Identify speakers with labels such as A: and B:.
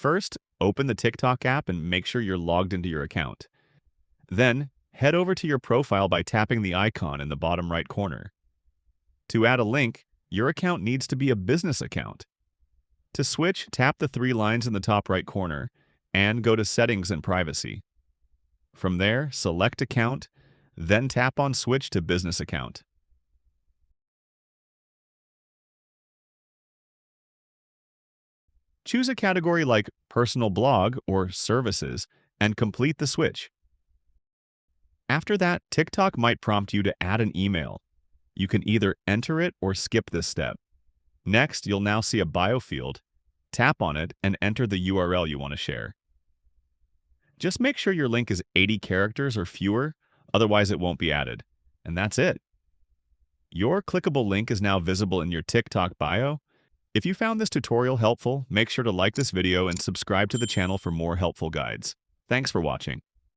A: First, open the TikTok app and make sure you're logged into your account. Then, head over to your profile by tapping the icon in the bottom right corner. To add a link, your account needs to be a business account. To switch, tap the three lines in the top right corner and go to Settings and Privacy. From there, select Account, then tap on Switch to Business Account. Choose a category like Personal Blog or Services and complete the switch. After that, TikTok might prompt you to add an email. You can either enter it or skip this step. Next, you'll now see a bio field. Tap on it and enter the URL you want to share. Just make sure your link is 80 characters or fewer, otherwise it won't be added. And that's it. Your clickable link is now visible in your TikTok bio. If you found this tutorial helpful, make sure to like this video and subscribe to the channel for more helpful guides. Thanks for watching.